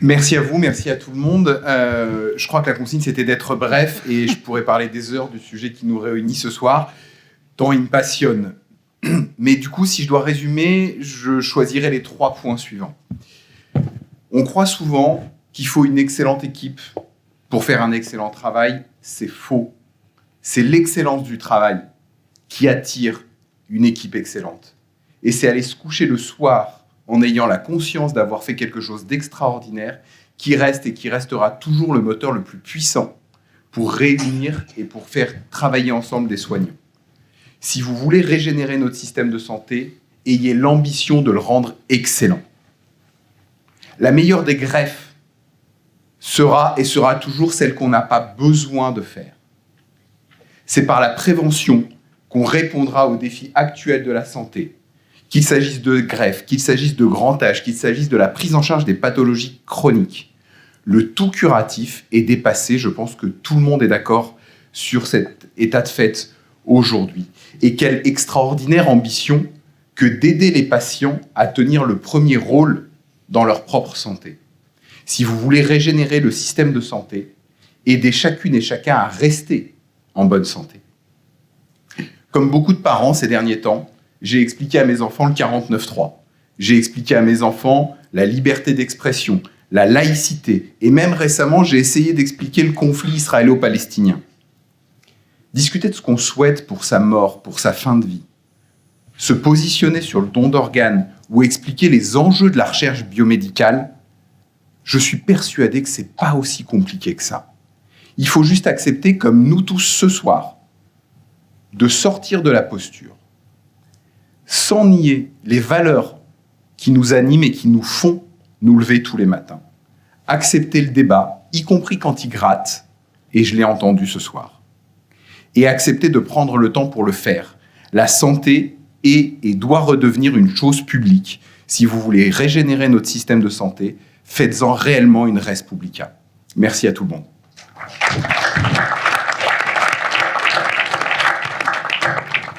Merci à vous, merci à tout le monde. Je crois que la consigne, c'était d'être bref et je pourrais parler des heures du sujet qui nous réunit ce soir, tant il me passionne. Mais du coup, si je dois résumer, je choisirais les 3 points suivants. On croit souvent qu'il faut une excellente équipe pour faire un excellent travail. C'est faux. C'est l'excellence du travail qui attire une équipe excellente. Et c'est aller se coucher le soir en ayant la conscience d'avoir fait quelque chose d'extraordinaire qui reste et qui restera toujours le moteur le plus puissant pour réunir et pour faire travailler ensemble des soignants. Si vous voulez régénérer notre système de santé, ayez l'ambition de le rendre excellent. La meilleure des greffes sera et sera toujours celle qu'on n'a pas besoin de faire. C'est par la prévention qu'on répondra aux défis actuels de la santé, qu'il s'agisse de greffe, qu'il s'agisse de grand âge, qu'il s'agisse de la prise en charge des pathologies chroniques. Le tout curatif est dépassé, je pense que tout le monde est d'accord sur cet état de fait aujourd'hui. Et quelle extraordinaire ambition que d'aider les patients à tenir le premier rôle dans leur propre santé. Si vous voulez régénérer le système de santé, aidez chacune et chacun à rester en bonne santé. Comme beaucoup de parents ces derniers temps, j'ai expliqué à mes enfants le 49.3. J'ai expliqué à mes enfants la liberté d'expression, la laïcité, et même récemment, j'ai essayé d'expliquer le conflit israélo-palestinien. Discuter de ce qu'on souhaite pour sa mort, pour sa fin de vie, se positionner sur le don d'organes ou expliquer les enjeux de la recherche biomédicale, je suis persuadé que c'est pas aussi compliqué que ça. Il faut juste accepter, comme nous tous ce soir, de sortir de la posture, sans nier les valeurs qui nous animent et qui nous font nous lever tous les matins. Accepter le débat, y compris quand il gratte, et je l'ai entendu ce soir. Et accepter de prendre le temps pour le faire. La santé est et doit redevenir une chose publique. Si vous voulez régénérer notre système de santé, faites-en réellement une res publica. Merci à tout le monde.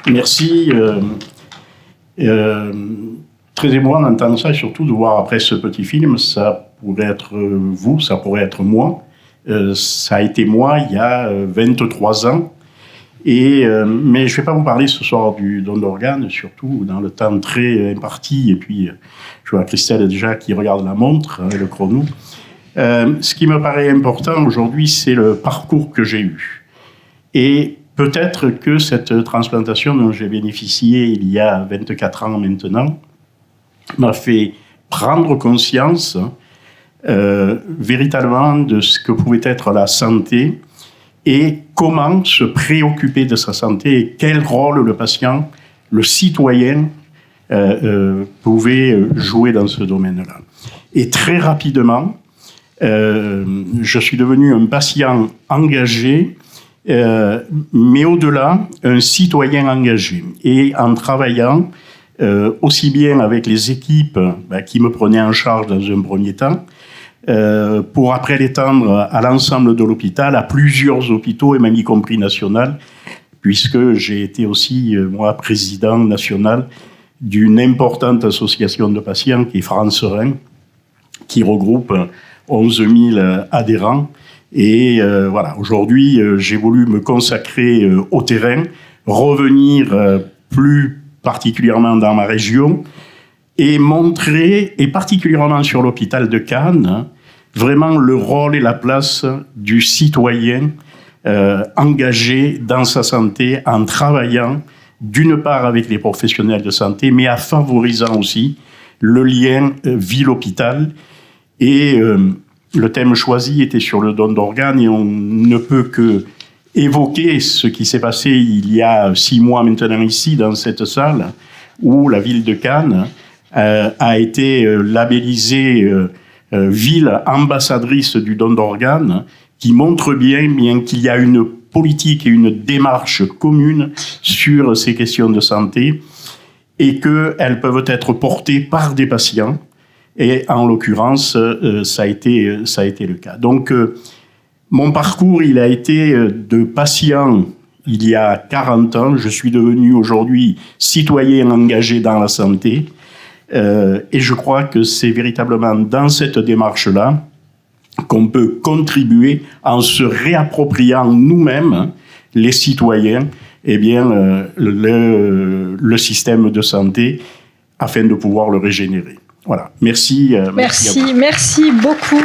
Merci. Très émouvant d'entendre ça et surtout de voir après ce petit film, ça pourrait être vous, ça pourrait être moi. Ça a été moi il y a 23 ans. Mais je ne vais pas vous parler ce soir du don d'organes, surtout dans le temps très imparti. Et puis, je vois Christelle déjà qui regarde la montre, le chrono. Ce qui me paraît important aujourd'hui, c'est le parcours que j'ai eu. Et peut-être que cette transplantation dont j'ai bénéficié il y a 24 ans maintenant m'a fait prendre conscience véritablement de ce que pouvait être la santé et comment se préoccuper de sa santé et quel rôle le patient, le citoyen, pouvait jouer dans ce domaine-là. Et très rapidement, je suis devenu un patient engagé, mais au-delà, un citoyen engagé. Et en travaillant aussi bien avec les équipes qui me prenaient en charge dans un premier temps, pour après l'étendre à l'ensemble de l'hôpital, à plusieurs hôpitaux, et même y compris national, puisque j'ai été aussi, moi, président national d'une importante association de patients qui est France Rhin, qui regroupe 11 000 adhérents. Et voilà, aujourd'hui, j'ai voulu me consacrer au terrain, revenir plus particulièrement dans ma région, et montrer, et particulièrement sur l'hôpital de Cannes, vraiment le rôle et la place du citoyen engagé dans sa santé en travaillant d'une part avec les professionnels de santé, mais en favorisant aussi le lien ville-hôpital. Et le thème choisi était sur le don d'organes et on ne peut que évoquer ce qui s'est passé il y a 6 mois maintenant ici dans cette salle où la ville de Cannes a été labellisée ville ambassadrice du don d'organes, qui montre bien qu'il y a une politique et une démarche commune sur ces questions de santé et qu'elles peuvent être portées par des patients. Et en l'occurrence, ça a été le cas. Donc, mon parcours, il a été de patient il y a 40 ans. Je suis devenu aujourd'hui citoyen engagé dans la santé. Et je crois que c'est véritablement dans cette démarche-là qu'on peut contribuer en se réappropriant nous-mêmes, les citoyens, eh bien, le système de santé afin de pouvoir le régénérer. Voilà. Merci. Merci beaucoup.